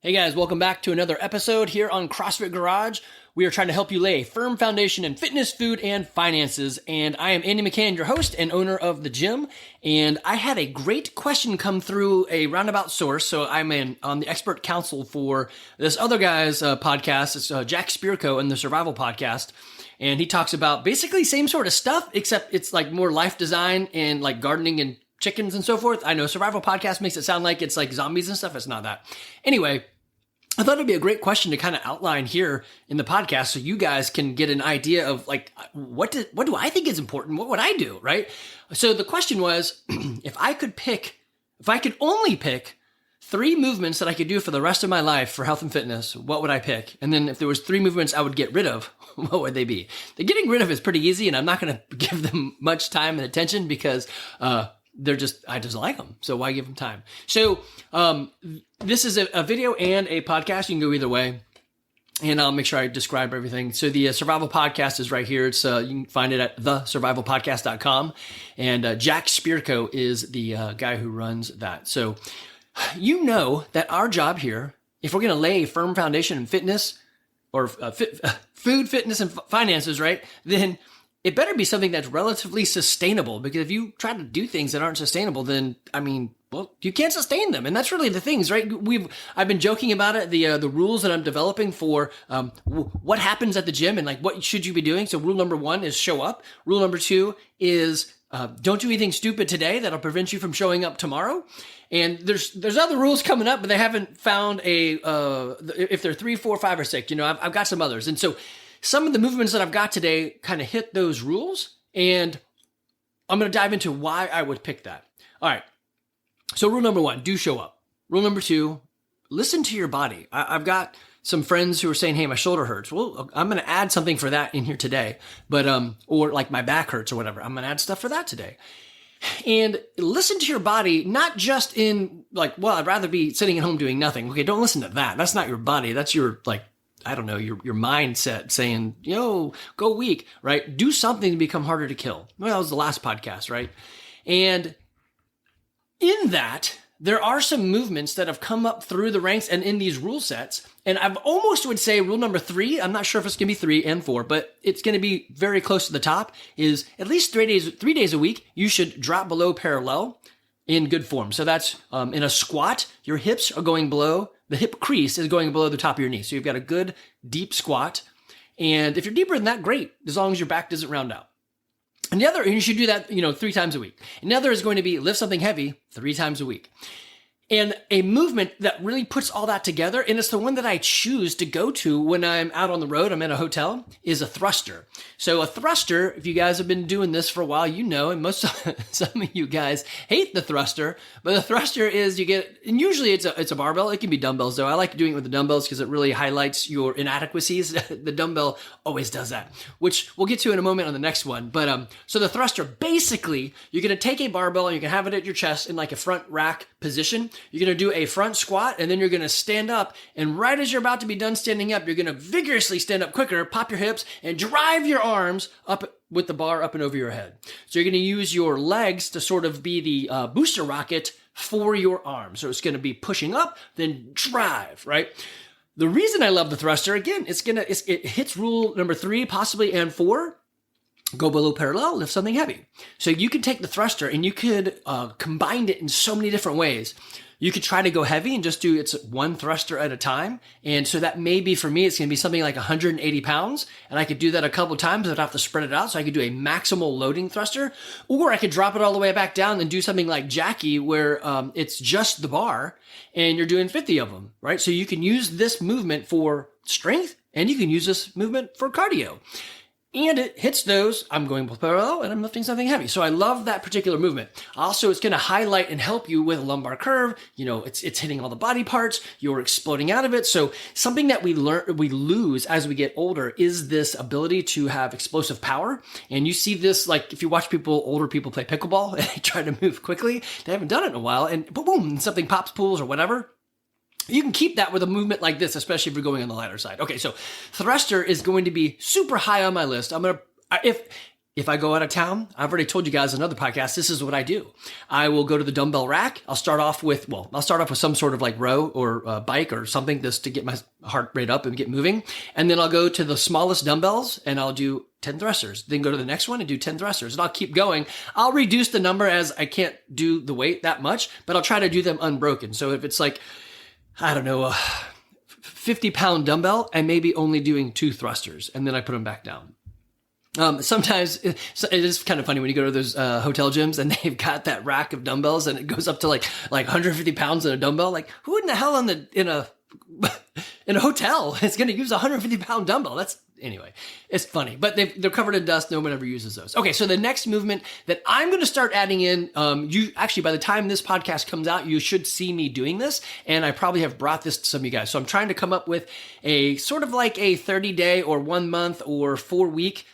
Hey guys, welcome back to another episode here on CrossFit Garage. We are trying to help you lay a firm foundation in fitness, food, and finances. And I am Andy McCann, your host and owner of the gym. And I had a great question come through a roundabout source. So I'm on the expert council for this other guy's podcast. It's Jack Spirko and the Survival Podcast. And he talks about basically same sort of stuff, except it's like more life design and like gardening and chickens and so forth. I know Survival Podcast makes it sound like it's like zombies and stuff. It's not that. Anyway, I thought it'd be a great question to kind of outline here in the podcast so you guys can get an idea of like, what do I think is important? What would I do, right? So the question was, if I could only pick 3 movements that I could do for the rest of my life for health and fitness, what would I pick? And then if there was 3 movements I would get rid of, what would they be? The getting rid of is pretty easy, and I'm not going to give them much time and attention because I just like them. So why give them time? So this is a video and a podcast. You can go either way, and I'll make sure I describe everything. So the Survival Podcast is right here. It's you can find it at thesurvivalpodcast.com, and Jack Spirko is the guy who runs that. So you know that our job here, if we're going to lay a firm foundation in fitness or food, fitness, and finances, right, then it better be something that's relatively sustainable, because if you try to do things that aren't sustainable, then, I mean, well, you can't sustain them. And that's really the things, right? I've been joking about it, the rules that I'm developing for what happens at the gym and like what should you be doing. So rule number 1 is show up. Rule number 2 is don't do anything stupid today that'll prevent you from showing up tomorrow. And there's other rules coming up, but they haven't found if they're 3, 4, 5, or 6. You know, I've got some others. And so some of the movements that I've got today kind of hit those rules, and I'm going to dive into why I would pick that. All right. So rule number 1, do show up. Rule number 2, listen to your body. I've got some friends who are saying, hey, my shoulder hurts. Well, I'm going to add something for that in here today, but, or like my back hurts or whatever. I'm going to add stuff for that today. And listen to your body, not just in like, well, I'd rather be sitting at home doing nothing. Okay. Don't listen to that. That's not your body. That's your, like, I don't know, your mindset saying, yo, go weak, right? Do something to become harder to kill. Well, that was the last podcast, right? And in that, there are some movements that have come up through the ranks and in these rule sets. And I've almost would say rule number 3, I'm not sure if it's going to be 3 and 4, but it's going to be very close to the top, is at least 3 days a week, you should drop below parallel in good form. So that's in a squat, your hips are going below, the hip crease is going below the top of your knee. So you've got a good deep squat. And if you're deeper than that, great, as long as your back doesn't round out. And you should do that, 3 times a week. And the other is going to be lift something heavy 3 times a week. And a movement that really puts all that together, and it's the one that I choose to go to when I'm out on the road, I'm in a hotel, is a thruster. So a thruster, if you guys have been doing this for a while, you know, and some of you guys hate the thruster, but the thruster is and usually it's a barbell. It can be dumbbells though. I like doing it with the dumbbells because it really highlights your inadequacies. The dumbbell always does that, which we'll get to in a moment on the next one. But so the thruster, basically, you're going to take a barbell and you can have it at your chest in like a front rack position. You're going to do a front squat, and then you're going to stand up, and right as you're about to be done standing up, you're going to vigorously stand up quicker, pop your hips, and drive your arms up with the bar up and over your head. So you're going to use your legs to sort of be the booster rocket for your arms. So it's going to be pushing up, then drive, right? The reason I love the thruster, again, it hits rule number 3, possibly, and 4. Go below parallel, lift something heavy. So you could take the thruster and you could combine it in so many different ways. You could try to go heavy and just do it's one thruster at a time. And so that may be, for me, it's going to be something like 180 pounds. And I could do that a couple of times. I'd have to spread it out. So I could do a maximal loading thruster, or I could drop it all the way back down and do something like Jackie, where it's just the bar and you're doing 50 of them, right? So you can use this movement for strength and you can use this movement for cardio. And it hits those, I'm going parallel and I'm lifting something heavy. So I love that particular movement. Also, it's going to highlight and help you with a lumbar curve. You know, it's hitting all the body parts. You're exploding out of it. So something that we lose as we get older is this ability to have explosive power. And you see this, like if you watch older people play pickleball and they try to move quickly, they haven't done it in a while, and boom, something pops, pulls or whatever. You can keep that with a movement like this, especially if you're going on the lighter side. Okay, so thruster is going to be super high on my list. If if I go out of town, I've already told you guys in another podcast, this is what I do. I will go to the dumbbell rack. I'll start off with some sort of like row or bike or something just to get my heart rate up and get moving. And then I'll go to the smallest dumbbells and I'll do 10 thrusters, then go to the next one and do 10 thrusters, and I'll keep going. I'll reduce the number as I can't do the weight that much, but I'll try to do them unbroken. So if it's like, I don't know, a 50-pound dumbbell, I may be only doing 2 thrusters and then I put them back down. Sometimes it is kind of funny when you go to those hotel gyms and they've got that rack of dumbbells and it goes up to like 150 pounds in a dumbbell. Like, who in the hell in a hotel is going to use a 150-pound dumbbell? Anyway, it's funny, but they're covered in dust. No one ever uses those. Okay, so the next movement that I'm going to start adding in, by the time this podcast comes out, you should see me doing this, and I probably have brought this to some of you guys. So I'm trying to come up with a sort of like a 30-day or 1 month or 4-week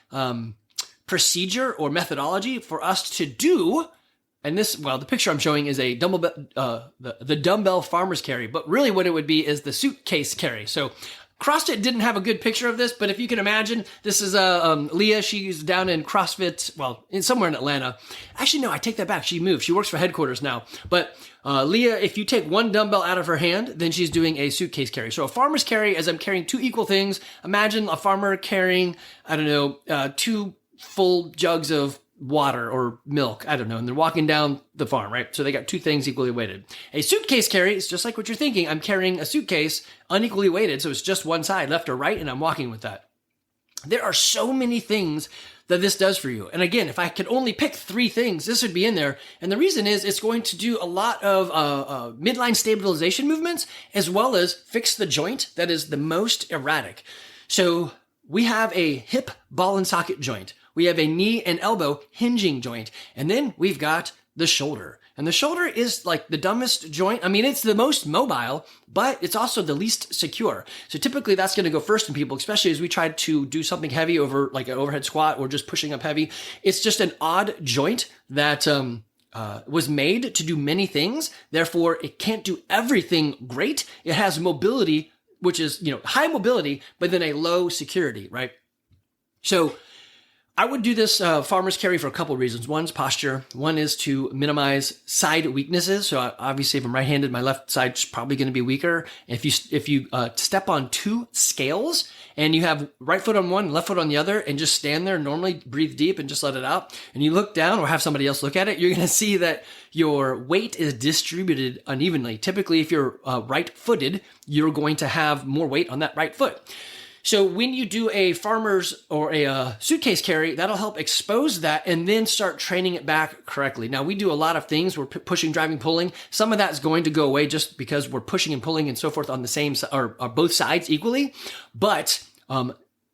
procedure or methodology for us to do. And the picture I'm showing is a dumbbell, the dumbbell farmer's carry, but really what it would be is the suitcase carry. So CrossFit didn't have a good picture of this, but if you can imagine, this is Leah. She's down in CrossFit, somewhere in Atlanta. Actually, no, I take that back. She moved. She works for headquarters now. But Leah, if you take one dumbbell out of her hand, then she's doing a suitcase carry. So a farmer's carry, as I'm carrying 2 equal things, imagine a farmer carrying, 2 full jugs of water or milk, I don't know, and they're walking down the farm, right? So they got 2 things equally weighted. A suitcase carry is just like what you're thinking. I'm carrying a suitcase unequally weighted, so it's just one side, left or right, and I'm walking with that. There are so many things that this does for you. And again, if I could only pick 3 things, this would be in there. And the reason is it's going to do a lot of midline stabilization movements, as well as fix the joint that is the most erratic. So we have a hip ball and socket joint. We have a knee and elbow hinging joint. And then we've got the shoulder. And the shoulder is like the dumbest joint. I mean, it's the most mobile, but it's also the least secure. So typically that's going to go first in people, especially as we try to do something heavy over like an overhead squat or just pushing up heavy. It's just an odd joint that was made to do many things. Therefore, it can't do everything great. It has mobility, which is, high mobility, but then a low security, right? So I would do this farmer's carry for a couple of reasons. One is posture. One is to minimize side weaknesses. So obviously, if I'm right-handed, my left side's probably going to be weaker. If you step on 2 scales and you have right foot on one, left foot on the other, and just stand there, normally breathe deep and just let it out, and you look down or have somebody else look at it, you're going to see that your weight is distributed unevenly. Typically, if you're right-footed, you're going to have more weight on that right foot. So when you do a farmer's or a suitcase carry, that'll help expose that and then start training it back correctly. Now, we do a lot of things. We're pushing, driving, pulling. Some of that is going to go away just because we're pushing and pulling and so forth on the same or both sides equally. But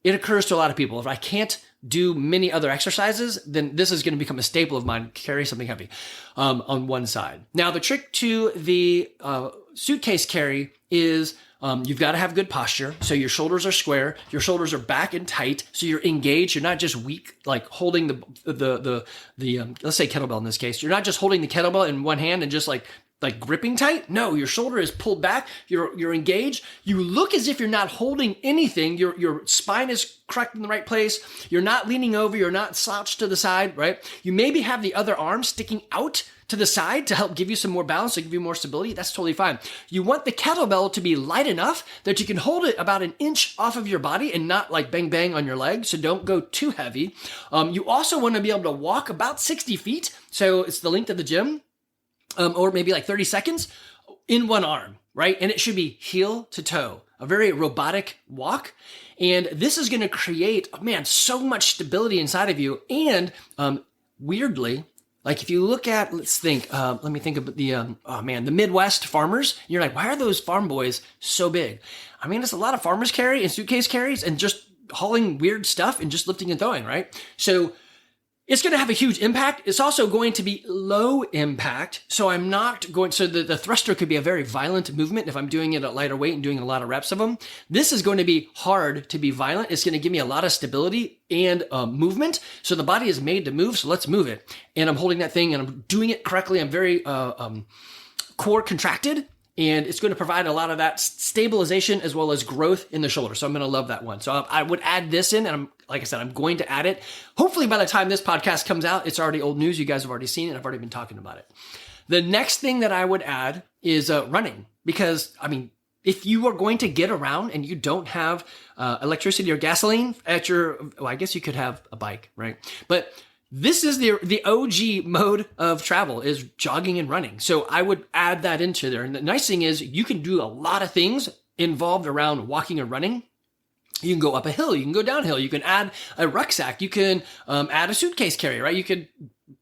it occurs to a lot of people. If I can't do many other exercises, then this is going to become a staple of mine, carry something heavy on one side. Now, the trick to the suitcase carry is you've got to have good posture. So your shoulders are square, your shoulders are back and tight. So you're engaged. You're not just weak, like holding the let's say kettlebell in this case. You're not just holding the kettlebell in one hand and just like gripping tight. No, your shoulder is pulled back. You're engaged. You look as if you're not holding anything. Your spine is correct in the right place. You're not leaning over. You're not slouched to the side, right? You maybe have the other arm sticking out to the side to help give you some more balance, to give you more stability. That's totally fine. You want the kettlebell to be light enough that you can hold it about an inch off of your body and not like bang, bang on your leg. So don't go too heavy. You also want to be able to walk about 60 feet. So it's the length of the gym, or maybe like 30 seconds in one arm, right? And it should be heel to toe, a very robotic walk. And this is going to create, so much stability inside of you. And weirdly, like if you look at, let me think of the Midwest farmers. You're like, why are those farm boys so big? It's a lot of farmers carry and suitcase carries and just hauling weird stuff and just lifting and throwing, right? So it's going to have a huge impact. It's also going to be low impact. So I'm not going, so the thruster could be a very violent movement if I'm doing it at lighter weight and doing a lot of reps of them. This is going to be hard to be violent. It's going to give me a lot of stability and movement. So the body is made to move. So let's move it. And I'm holding that thing and I'm doing it correctly. I'm very core contracted. and it's going to provide a lot of that stabilization as well as growth in the shoulder. So I'm going to love that one. So I would add this in, and like I said, I'm going to add it. Hopefully by the time this podcast comes out, it's already old news. You guys have already seen it. I've already been talking about it. The next thing that I would add is running, because if you are going to get around and you don't have electricity or gasoline at I guess you could have a bike, right? But this is the OG mode of travel, is jogging and running. So I would add that into there. And the nice thing is you can do a lot of things involved around walking and running. You can go up a hill, you can go downhill, you can add a rucksack, you can add a suitcase carry, right? You could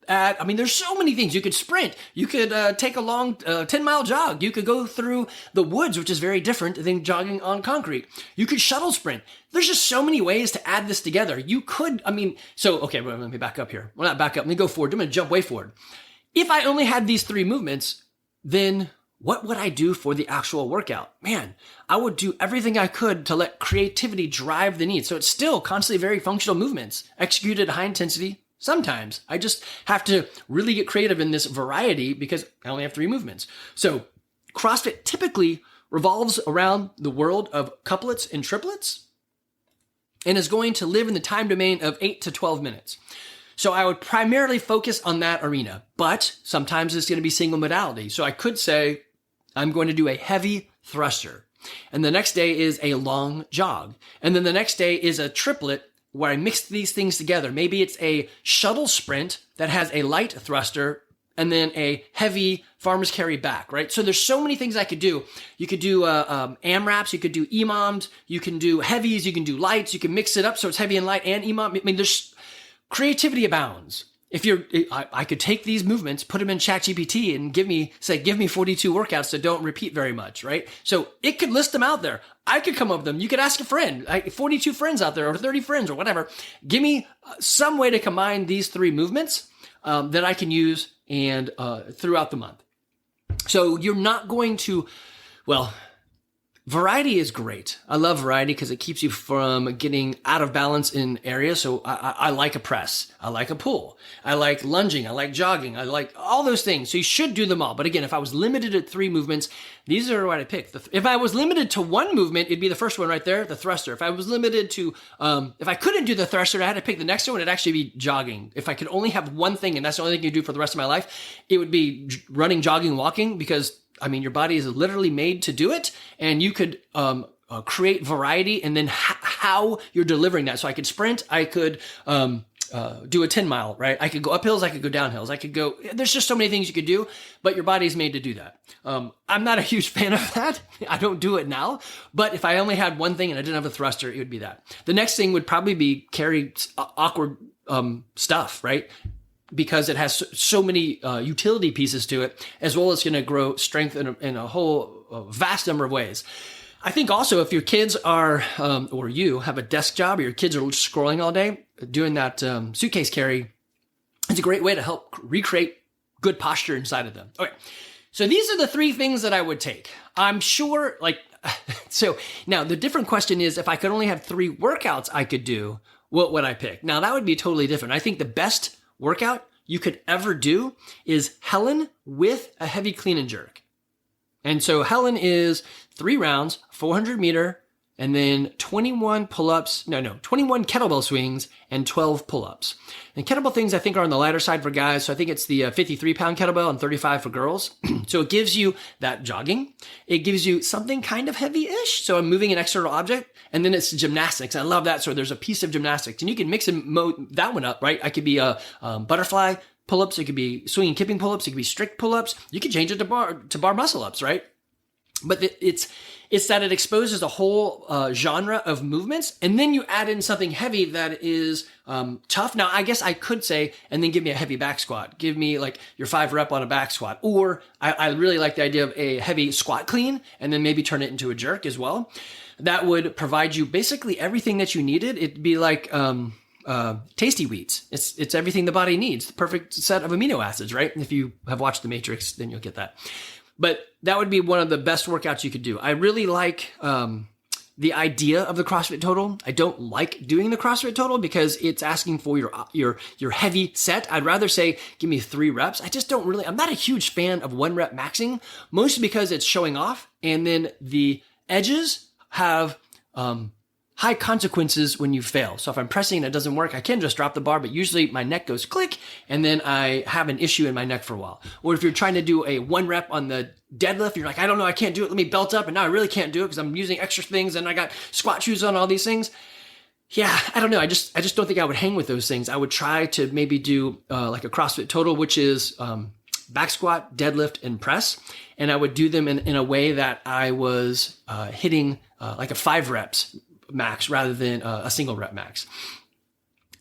add, there's so many things. You could sprint, you could take a long 10-mile jog, you could go through the woods, which is very different than jogging on concrete. You could shuttle sprint. There's just so many ways to add this together. You could, okay, well, let me back up here. Well, not back up, let me go forward. I'm going to jump way forward. If I only had these 3 movements, then what would I do for the actual workout? Man, I would do everything I could to let creativity drive the need. So it's still constantly very functional movements, executed at high intensity. Sometimes I just have to really get creative in this variety because I only have 3 movements. So CrossFit typically revolves around the world of couplets and triplets and is going to live in the time domain of 8 to 12 minutes. So I would primarily focus on that arena, but sometimes it's going to be single modality. So I could say I'm going to do a heavy thruster, and the next day is a long jog, and then the next day is a triplet where I mix these things together. Maybe it's a shuttle sprint that has a light thruster and then a heavy farmer's carry back, right? So there's so many things I could do. You could do AMRAPs, you could do EMOMs, you can do heavies, you can do lights, you can mix it up so it's heavy and light and EMOM. There's creativity abounds. I could take these movements, put them in ChatGPT and give me 42 workouts that don't repeat very much, right? So it could list them out there. I could come up with them. You could ask a friend, 42 friends out there or 30 friends or whatever. Give me some way to combine these 3 movements that I can use and throughout the month. So you're not going to, variety is great. I love variety because it keeps you from getting out of balance in areas. So I like a press. I like a pull. I like lunging. I like jogging. I like all those things. So you should do them all. But again, if I was limited to 3 movements, these are what I picked. If I was limited to 1 movement, it'd be the first one right there, the thruster. If I was limited to, if I couldn't do the thruster, I had to pick the next one. It'd actually be jogging. If I could only have one thing and that's the only thing you do for the rest of my life, it would be running, jogging, walking, because your body is literally made to do it, and you could create variety and then how you're delivering that. So I could sprint, I could do a 10-mile, right? I could go up hills, I could go down hills, there's just so many things you could do, but your body's made to do that. I'm not a huge fan of that. I don't do it now, but if I only had one thing and I didn't have a thruster, it would be that. The next thing would probably be carry awkward stuff, right? Because it has so many utility pieces to it, as well as going to grow strength in a whole vast number of ways. I think also if your kids are, or you have a desk job, or your kids are scrolling all day, doing that suitcase carry, it's a great way to help recreate good posture inside of them. Okay, so these are the 3 things that I would take. I'm sure, so now the different question is, if I could only have 3 workouts I could do, what would I pick? Now that would be totally different. I think the best workout you could ever do is Helen with a heavy clean and jerk. And so Helen is 3 rounds, 400 meter, and then 21 kettlebell swings and 12 pull-ups. And kettlebell things I think are on the lighter side for guys. So I think it's the 53-pound kettlebell and 35 for girls. So it gives you that jogging. It gives you something kind of heavy-ish. So I'm moving an external object, and then it's gymnastics. I love that. So there's a piece of gymnastics, and you can mix and mode that one up, right? I could be a butterfly pull-ups. It could be swinging, kipping pull-ups. It could be strict pull-ups. You could change it to bar muscle-ups, right? But it's that it exposes a whole genre of movements, and then you add in something heavy that is tough. Now, I guess I could say, and then give me a heavy back squat. Give me your 5 rep on a back squat. Or I really like the idea of a heavy squat clean, and then maybe turn it into a jerk as well. That would provide you basically everything that you needed. It'd be like tasty wheats. It's everything the body needs. The perfect set of amino acids, right? If you have watched The Matrix, then you'll get that. But that would be one of the best workouts you could do. I really like the idea of the CrossFit total. I don't like doing the CrossFit total because it's asking for your heavy set. I'd rather say, give me 3 reps. I'm not a huge fan of 1 rep maxing, mostly because it's showing off. And then the edges have, high consequences when you fail. So if I'm pressing and it doesn't work, I can just drop the bar, but usually my neck goes click and then I have an issue in my neck for a while. Or if you're trying to do a 1 rep on the deadlift, you're like, I don't know, I can't do it. Let me belt up. And now I really can't do it because I'm using extra things and I got squat shoes on, all these things. Yeah, I don't know. I just don't think I would hang with those things. I would try to maybe do like a CrossFit total, which is back squat, deadlift, and press. And I would do them in a way that I was hitting like a 5 reps max rather than a single rep max.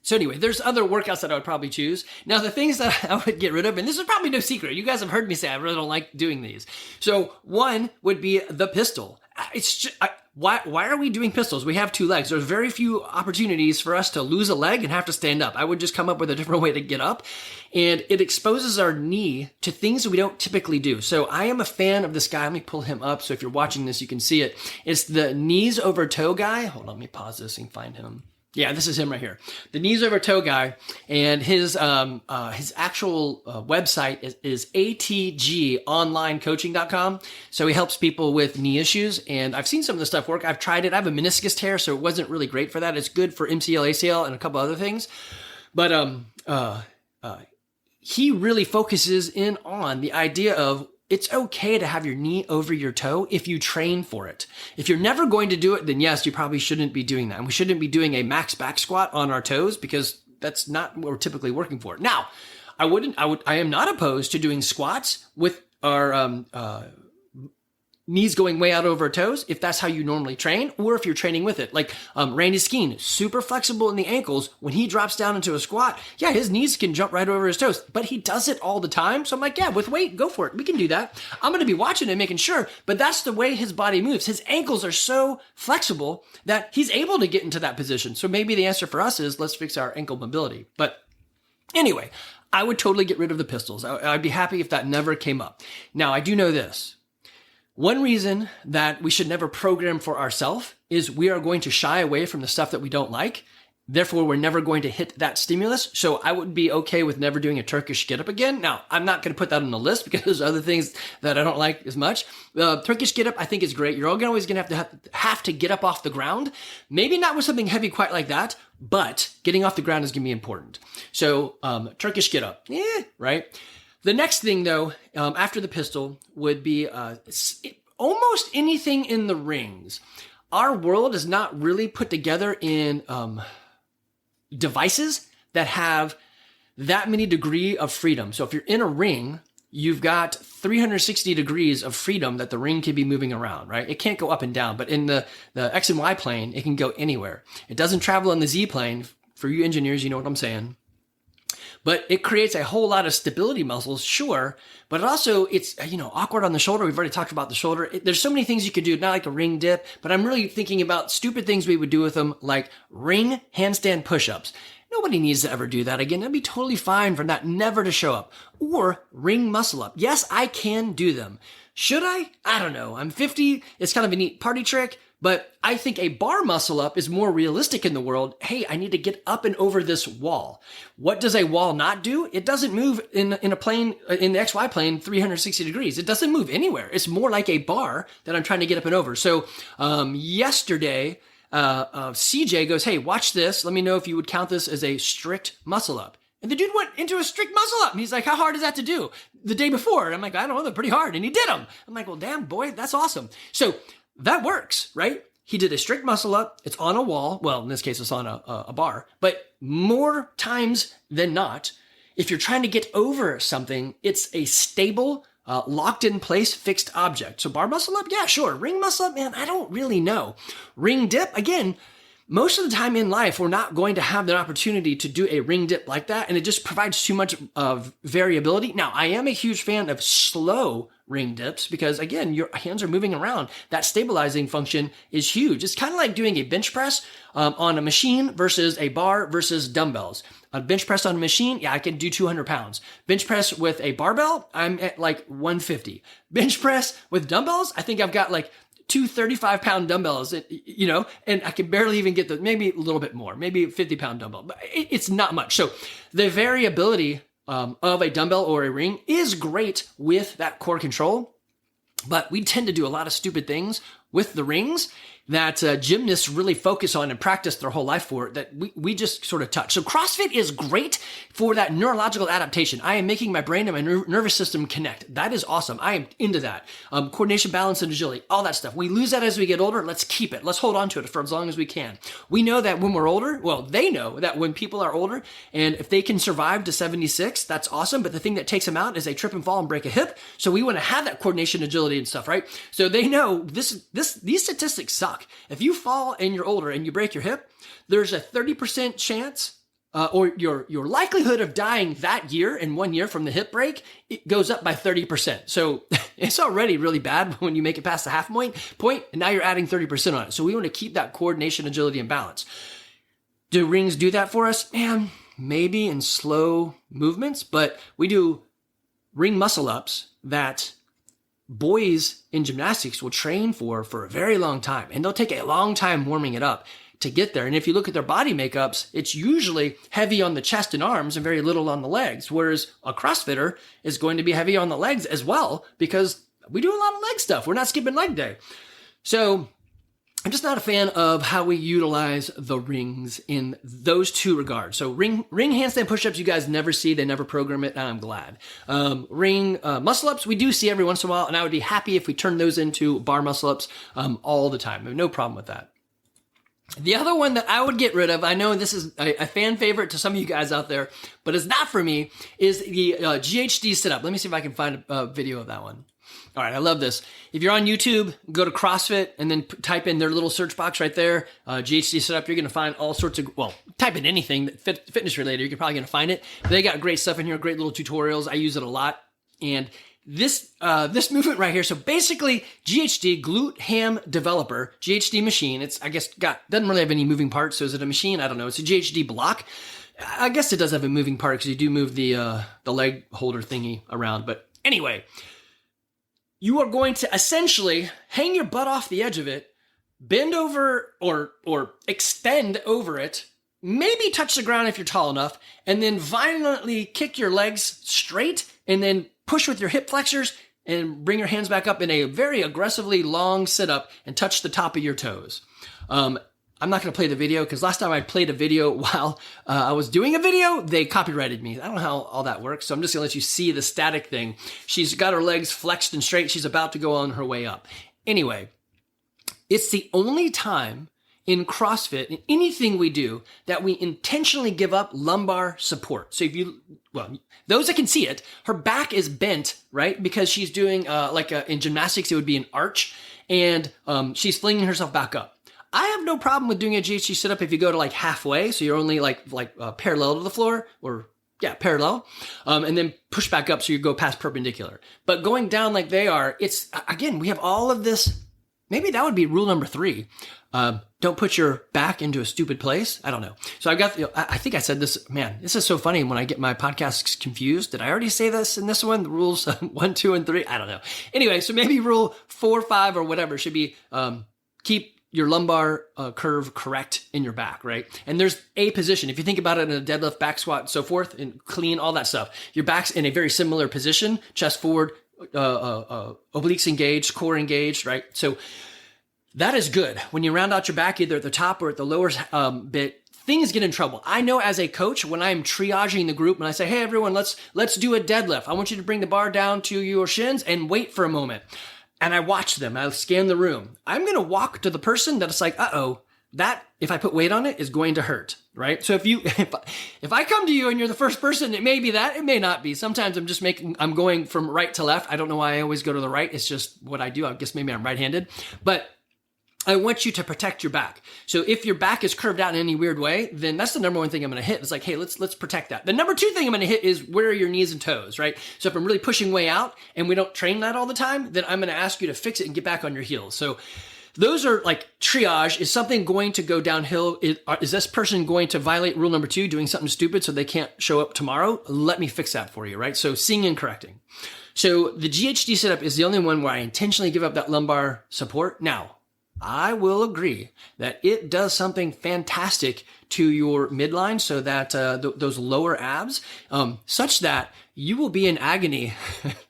So anyway, there's other workouts that I would probably choose. Now, the things that I would get rid of, and this is probably no secret. You guys have heard me say I really don't like doing these. So one would be the pistol. It's just, why are we doing pistols? We have 2 legs. There's very few opportunities for us to lose a leg and have to stand up. I would just come up with a different way to get up. And it exposes our knee to things that we don't typically do. So I am a fan of this guy. Let me pull him up. So if you're watching this, you can see it. It's the knees over toe guy. Hold on, let me pause this and find him. Yeah, this is him right here. The knees over toe guy, and his actual website is atgonlinecoaching.com. So he helps people with knee issues, and I've seen some of the stuff work. I've tried it. I have a meniscus tear, so it wasn't really great for that. It's good for MCL, ACL, and a couple other things. But he really focuses in on the idea of it's okay to have your knee over your toe if you train for it. If you're never going to do it, then yes, you probably shouldn't be doing that. And we shouldn't be doing a max back squat on our toes because that's not what we're typically working for. Now, I am not opposed to doing squats with our knees going way out over our toes if that's how you normally train, or if you're training with it. Like Randy Skeen, super flexible in the ankles. When he drops down into a squat, yeah, his knees can jump right over his toes, but he does it all the time. So I'm like, yeah, with weight, go for it. We can do that. I'm going to be watching and making sure, but that's the way his body moves. His ankles are so flexible that he's able to get into that position. So maybe the answer for us is let's fix our ankle mobility. But anyway, I would totally get rid of the pistols. I'd be happy if that never came up. Now, I do know this. One reason that we should never program for ourselves is we are going to shy away from the stuff that we don't like. Therefore, we're never going to hit that stimulus. So I would be okay with never doing a Turkish get up again. Now, I'm not going to put that on the list because there's other things that I don't like as much. Turkish get up, I think is great. You're always going to have to get up off the ground. Maybe not with something heavy quite like that, but getting off the ground is going to be important. So Turkish get up, right? The next thing, though, after the pistol would be almost anything in the rings. Our world is not really put together in devices that have that many degree of freedom. So if you're in a ring, you've got 360 degrees of freedom that the ring can be moving around, right? It can't go up and down, but in the X and Y plane, it can go anywhere. It doesn't travel in the Z plane. For you engineers, you know what I'm saying. But it creates a whole lot of stability muscles, sure, but also it's, awkward on the shoulder. We've already talked about the shoulder. There's so many things you could do, not like a ring dip, but I'm really thinking about stupid things we would do with them, like ring handstand push-ups. Nobody needs to ever do that again. That'd be totally fine for that never to show up. Or ring muscle up. Yes, I can do them. Should I? I don't know. I'm 50. It's kind of a neat party trick. But I think a bar muscle up is more realistic in the world. Hey, I need to get up and over this wall. What does a wall not do? It doesn't move in a plane, in the XY plane, 360 degrees. It doesn't move anywhere. It's more like a bar that I'm trying to get up and over. So yesterday, CJ goes, hey, watch this. Let me know if you would count this as a strict muscle up. And the dude went into a strict muscle up. And he's like, how hard is that to do? The day before. And I'm like, I don't know, they're pretty hard. And he did them. I'm like, well, damn, boy, that's awesome. So that works, right? He did a strict muscle up. It's on a wall. Well, in this case, it's on a bar. But more times than not, if you're trying to get over something, it's a stable, locked in place, fixed object. So bar muscle up? Yeah, sure. Ring muscle up? Man, I don't really know. Ring dip? Again, most of the time in life, we're not going to have the opportunity to do a ring dip like that. And it just provides too much of variability. Now, I am a huge fan of slow ring dips because, again, your hands are moving around. That stabilizing function is huge. It's kind of like doing a bench press on a machine versus a bar versus dumbbells. A bench press on a machine, yeah, I can do 200 pounds. Bench press with a barbell, I'm at like 150. Bench press with dumbbells, I think I've got like two 35-pound dumbbells, and I can barely even get maybe a little bit more, maybe a 50-pound dumbbell, but it's not much. So the variability of a dumbbell or a ring is great with that core control, but we tend to do a lot of stupid things with the rings that gymnasts really focus on and practice their whole life for that we just sort of touch. So CrossFit is great for that neurological adaptation. I am making my brain and my nervous system connect. That is awesome. I am into that. Coordination, balance, and agility, all that stuff. We lose that as we get older. Let's keep it. Let's hold on to it for as long as we can. We know that when we're older, well, they know that when people are older, and if they can survive to 76, that's awesome. But the thing that takes them out is they trip and fall and break a hip. So we want to have that coordination, agility, and stuff, right? So they know these statistics suck. If you fall and you're older and you break your hip, there's a 30% chance, or your likelihood of dying that year in 1 year from the hip break, it goes up by 30%. So it's already really bad when you make it past the half point, and now you're adding 30% on it. So we want to keep that coordination, agility, and balance. Do rings do that for us? Man, maybe in slow movements, but we do ring muscle ups that boys in gymnastics will train for a very long time, and they'll take a long time warming it up to get there. And if you look at their body makeups, it's usually heavy on the chest and arms and very little on the legs, whereas a CrossFitter is going to be heavy on the legs as well, because we do a lot of leg stuff. We're not skipping leg day. So I'm just not a fan of how we utilize the rings in those two regards. So ring handstand push-ups, you guys never see. They never program it, and I'm glad. Ring muscle-ups, we do see every once in a while, and I would be happy if we turn those into bar muscle-ups all the time. I have no problem with that. The other one that I would get rid of, I know this is a fan favorite to some of you guys out there, but it's not for me, is the GHD sit-up. Let me see if I can find a video of that one. All right, I love this. If you're on YouTube, go to CrossFit and then type in their little search box right there, GHD setup. You're going to find all sorts of, type in anything fitness related. You're probably going to find it. But they got great stuff in here, great little tutorials. I use it a lot. And this movement right here, so basically GHD, glute ham developer, GHD machine. It's, I guess, doesn't really have any moving parts. So is it a machine? I don't know. It's a GHD block. I guess it does have a moving part because you do move the leg holder thingy around. But anyway, you are going to essentially hang your butt off the edge of it, bend over or extend over it, maybe touch the ground if you're tall enough, and then violently kick your legs straight and then push with your hip flexors and bring your hands back up in a very aggressively long sit-up and touch the top of your toes. I'm not going to play the video because last time I played a video while I was doing a video, they copyrighted me. I don't know how all that works, so I'm just going to let you see the static thing. She's got her legs flexed and straight. She's about to go on her way up. Anyway, it's the only time in CrossFit, in anything we do, that we intentionally give up lumbar support. So those that can see it, her back is bent, right? Because she's doing, in gymnastics, it would be an arch, and she's flinging herself back up. I have no problem with doing a GHD sit-up if you go to like halfway, so you're only parallel to the floor, parallel, and then push back up so you go past perpendicular. But going down like they are, it's, again, we have all of this. Maybe that would be rule number 3. Don't put your back into a stupid place. I don't know. So I've got, I think I said this, man, this is so funny when I get my podcasts confused. Did I already say this in this one? The rules 1, 2, and 3? I don't know. Anyway, so maybe rule 4, 5, or whatever should be, keep your lumbar curve correct in your back, right? And there's a position. If you think about it in a deadlift, back squat, and so forth, and clean, all that stuff, your back's in a very similar position, chest forward, obliques engaged, core engaged, right? So that is good. When you round out your back, either at the top or at the lower bit, things get in trouble. I know as a coach, when I'm triaging the group and I say, hey, everyone, let's do a deadlift. I want you to bring the bar down to your shins and wait for a moment. And I watch them. I scan the room. I'm going to walk to the person that's like, that, if I put weight on it, is going to hurt, right? So if I come to you and you're the first person, it may be that, it may not be. Sometimes I'm going from right to left. I don't know why I always go to the right. It's just what I do. I guess maybe I'm right-handed, but I want you to protect your back. So if your back is curved out in any weird way, then that's the number one thing I'm going to hit. It's like, hey, let's protect that. The number 2 thing I'm going to hit is where are your knees and toes, right? So if I'm really pushing way out and we don't train that all the time, then I'm going to ask you to fix it and get back on your heels. So those are like triage. Is something going to go downhill? Is this person going to violate rule number 2, doing something stupid so they can't show up tomorrow? Let me fix that for you, right? So seeing and correcting. So the GHD sit-up is the only one where I intentionally give up that lumbar support. Now, I will agree that it does something fantastic to your midline, so that those lower abs, such that you will be in agony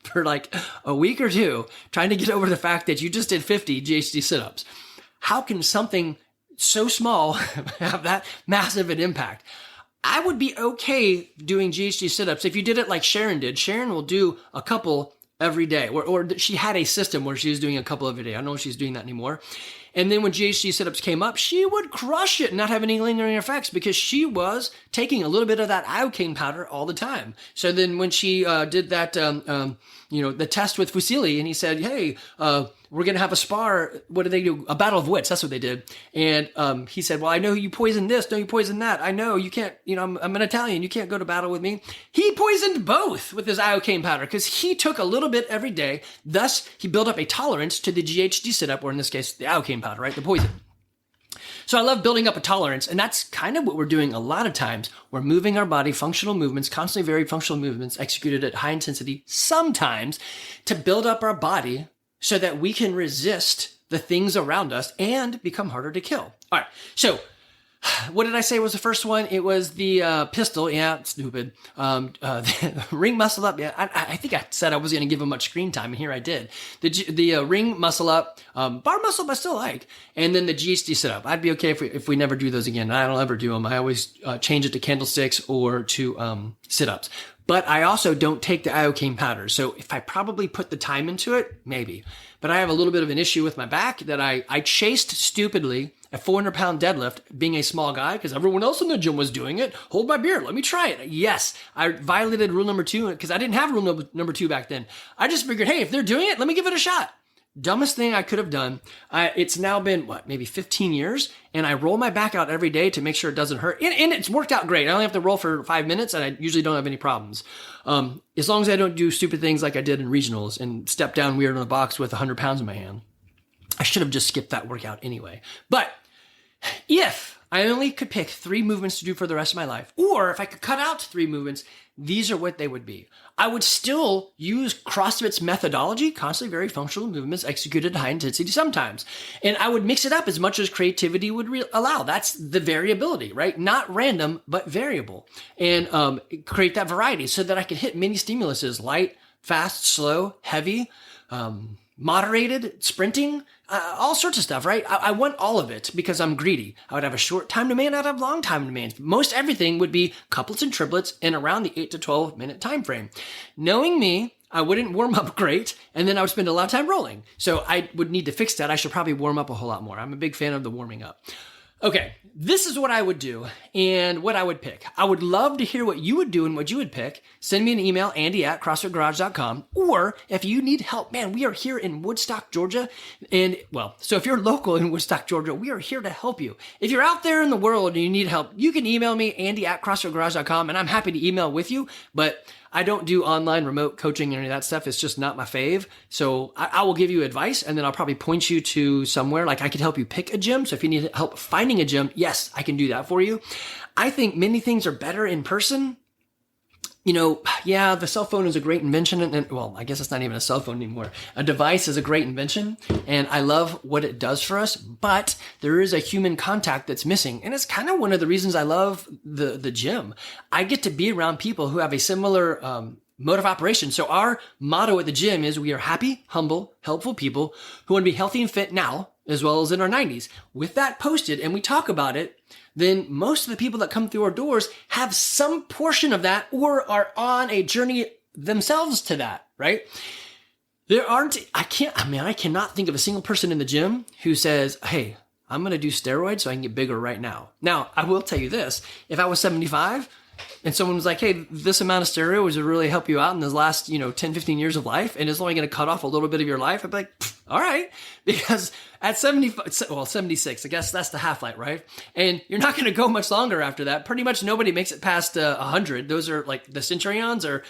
for like a week or two trying to get over the fact that you just did 50 GHD sit-ups. How can something so small have that massive an impact? I would be okay doing GHD sit-ups if you did it like Sharon did. Sharon will do a couple every day, or she had a system where she was doing a couple every day. I don't know if she's doing that anymore. And then when GHD sit-ups came up, she would crush it and not have any lingering effects because she was taking a little bit of that iocane powder all the time. So then when she did that, the test with Fusili, and he said, hey, we're going to have a spar. What did they do? A battle of wits. That's what they did. And he said, well, I know you poisoned this. No, you poisoned that. I know you can't, I'm an Italian. You can't go to battle with me. He poisoned both with his iocane powder because he took a little bit every day. Thus, he built up a tolerance to the GHD sit-up, or in this case, the iocane powder, right? The poison. So I love building up a tolerance, and that's kind of what we're doing a lot of times. We're moving our body, functional movements, constantly varied functional movements executed at high intensity, sometimes to build up our body so that we can resist the things around us and become harder to kill. All right. So what did I say was the first one? It was the pistol. Yeah, stupid. The ring muscle up. Yeah, I think I said I was going to give him much screen time, and here I did. The ring muscle up, bar muscle up I still like, and then the GHD sit up. I'd be okay if we never do those again. I don't ever do them. I always change it to candlesticks or to sit ups. But I also don't take the iocane powder. So if I probably put the time into it, maybe. But I have a little bit of an issue with my back that I chased stupidly a 400-pound deadlift, being a small guy, because everyone else in the gym was doing it. Hold my beer. Let me try it. Yes, I violated rule number 2 because I didn't have rule number 2 back then. I just figured, hey, if they're doing it, let me give it a shot. Dumbest thing I could have done. It's now been, maybe 15 years, and I roll my back out every day to make sure it doesn't hurt. And it's worked out great. I only have to roll for 5 minutes, and I usually don't have any problems. As long as I don't do stupid things like I did in regionals and step down weird in a box with 100 pounds in my hand. I should have just skipped that workout anyway. But if I only could pick 3 movements to do for the rest of my life, or if I could cut out 3 movements, these are what they would be. I would still use CrossFit's methodology, constantly very functional movements executed at high intensity sometimes. And I would mix it up as much as creativity would allow. That's the variability, right? Not random, but variable. And create that variety so that I could hit many stimuluses: light, fast, slow, heavy, moderated, sprinting, all sorts of stuff, right? I want all of it because I'm greedy. I would have a short time demand, I'd have long time demands. Most everything would be couplets and triplets in around the 8 to 12 minute time frame. Knowing me, I wouldn't warm up great, and then I would spend a lot of time rolling. So I would need to fix that. I should probably warm up a whole lot more. I'm a big fan of the warming up. Okay, this is what I would do and what I would pick. I would love to hear what you would do and what you would pick. Send me an email, andy@crossfitgarage.com. Or if you need help, man, we are here in Woodstock, Georgia. And so if you're local in Woodstock, Georgia, we are here to help you. If you're out there in the world and you need help, you can email me, andy@crossfitgarage.com, and I'm happy to email with you. But I don't do online remote coaching and any of that stuff. It's just not my fave. So I will give you advice, and then I'll probably point you to somewhere. Like I could help you pick a gym. So if you need help finding a gym, yes, I can do that for you. I think many things are better in person. The cell phone is a great invention. And I guess it's not even a cell phone anymore. A device is a great invention, and I love what it does for us, but there is a human contact that's missing. And it's kind of one of the reasons I love the gym. I get to be around people who have a similar mode of operation. So our motto at the gym is we are happy, humble, helpful people who want to be healthy and fit now, as well as in our 90s. With that posted, and we talk about it, then most of the people that come through our doors have some portion of that or are on a journey themselves to that, right? I cannot think of a single person in the gym who says, hey, I'm going to do steroids so I can get bigger right now. Now, I will tell you this. If I was 75 and someone was like, hey, this amount of steroids would really help you out in the last, 10, 15 years of life, and it's only going to cut off a little bit of your life, I'd be like, all right. Because at 76, I guess that's the half-life, right? And you're not going to go much longer after that. Pretty much nobody makes it past 100. Those are like the centurions are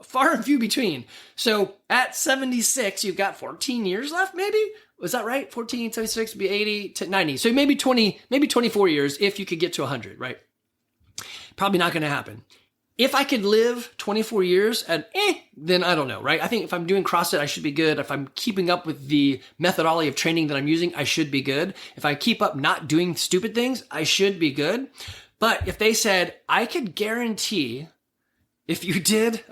far and few between. So at 76, you've got 14 years left, maybe? Was that right? 14, 76 would be 80 to 90. So maybe 24 years if you could get to 100, right? Probably not going to happen. If I could live 24 years and then I don't know, right? I think if I'm doing CrossFit, I should be good. If I'm keeping up with the methodology of training that I'm using, I should be good. If I keep up not doing stupid things, I should be good. But if they said, I could guarantee if you did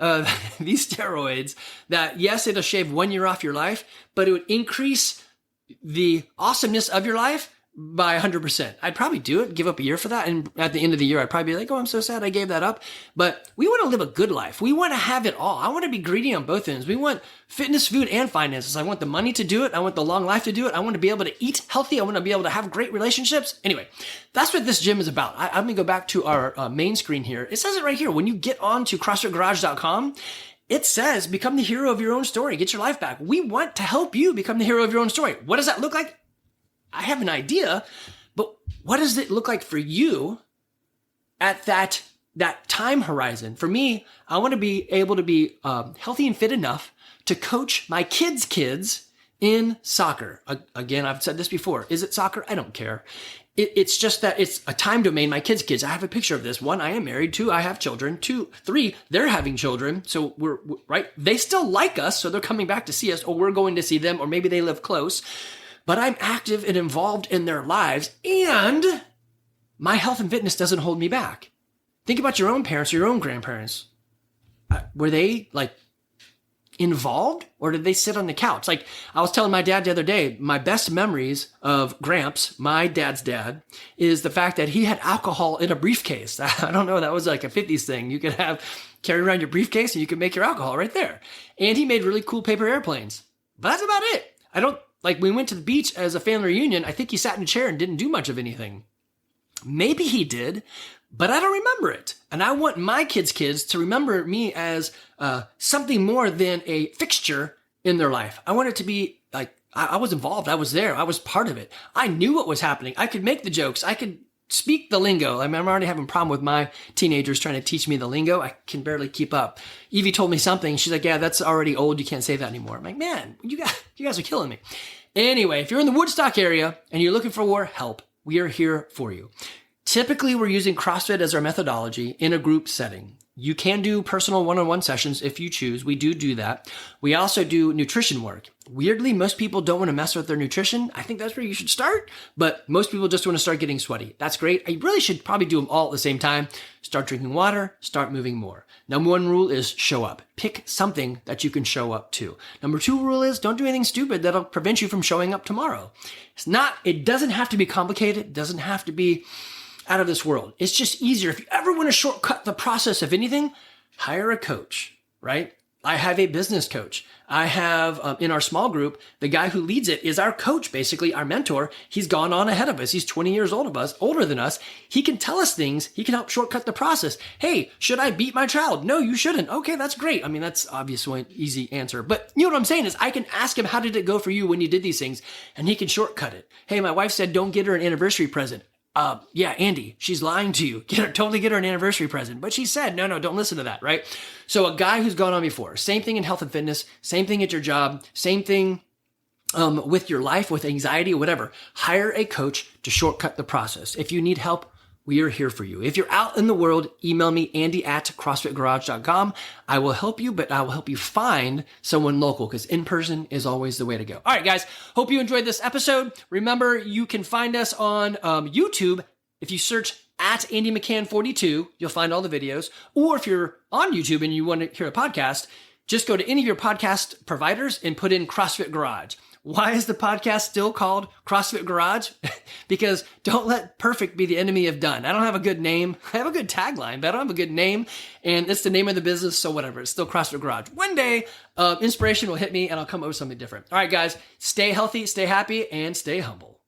these steroids that yes, it'll shave 1 year off your life, but it would increase the awesomeness of your life by 100%. I'd probably do it, give up a year for that. And at the end of the year, I'd probably be like, oh, I'm so sad I gave that up. But we want to live a good life. We want to have it all. I want to be greedy on both ends. We want fitness, food, and finances. I want the money to do it. I want the long life to do it. I want to be able to eat healthy. I want to be able to have great relationships. Anyway, that's what this gym is about. I'm going to go back to our main screen here. It says it right here. When you get on to CrossFitGarage.com, it says, become the hero of your own story. Get your life back. We want to help you become the hero of your own story. What does that look like? I have an idea, but what does it look like for you at that time horizon? For me, I want to be able to be healthy and fit enough to coach my kids in soccer. Again, I've said this before. Is it soccer? I don't care. It's just that it's a time domain. My kids. I have a picture of this. 1, I am married. 2, I have children. 2, 3, they're having children. So we're right. They still like us. So they're coming back to see us, or we're going to see them, or maybe they live close. But I'm active and involved in their lives, and my health and fitness doesn't hold me back. Think about your own parents or your own grandparents. Were they like involved, or did they sit on the couch? Like I was telling my dad the other day, my best memories of Gramps, my dad's dad, is the fact that he had alcohol in a briefcase. I don't know, that was like a 50s thing. You could carry around your briefcase and you could make your alcohol right there. And he made really cool paper airplanes. But that's about it. Like we went to the beach as a family reunion, I think he sat in a chair and didn't do much of anything. Maybe he did, but I don't remember it. And I want my kids to remember me as something more than a fixture in their life. I want it to be like, I was involved. I was there. I was part of it. I knew what was happening. I could make the jokes. I could speak the lingo. I mean, I'm already having a problem with my teenagers trying to teach me the lingo. I can barely keep up. Evie told me something. She's like, yeah, that's already old. You can't say that anymore. I'm like, man, you guys are killing me. Anyway, if you're in the Woodstock area and you're looking for help, we are here for you. Typically, we're using CrossFit as our methodology in a group setting. You can do personal one-on-one sessions if you choose. We do that. We also do nutrition work. Weirdly, most people don't want to mess with their nutrition. I think that's where you should start, but most people just want to start getting sweaty. That's great. I really should probably do them all at the same time. Start drinking water, start moving more. Number 1 rule is show up. Pick something that you can show up to. Number 2 rule is don't do anything stupid that'll prevent you from showing up tomorrow. It doesn't have to be complicated. It doesn't have to be out of this world. It's just easier. If you ever want to shortcut the process of anything, hire a coach, right? I have a business coach. I have, in our small group, the guy who leads it is our coach, basically our mentor. He's gone on ahead of us. He's 20 years older than us. He can tell us things. He can help shortcut the process. Hey, should I beat my child? No, you shouldn't. Okay, that's great. I mean, that's obviously an easy answer. But you know what I'm saying is I can ask him, how did it go for you when you did these things? And he can shortcut it. Hey, my wife said, don't get her an anniversary present. Yeah, Andy, she's lying to you. Totally get her an anniversary present. But she said, no, don't listen to that, right? So a guy who's gone on before, same thing in health and fitness, same thing at your job, same thing with your life, with anxiety, whatever. Hire a coach to shortcut the process. If you need help, we are here for you. If you're out in the world, email me, andy@crossfitgarage.com. I will help you, but I will help you find someone local because in person is always the way to go. All right, guys, hope you enjoyed this episode. Remember, you can find us on YouTube. If you search at Andy McCann 42, you'll find all the videos. Or if you're on YouTube and you want to hear a podcast, just go to any of your podcast providers and put in CrossFit Garage. Why is the podcast still called CrossFit Garage? Because don't let perfect be the enemy of done. I don't have a good name. I have a good tagline, but I don't have a good name. And it's the name of the business, so whatever. It's still CrossFit Garage. One day, inspiration will hit me and I'll come up with something different. All right, guys, stay healthy, stay happy, and stay humble.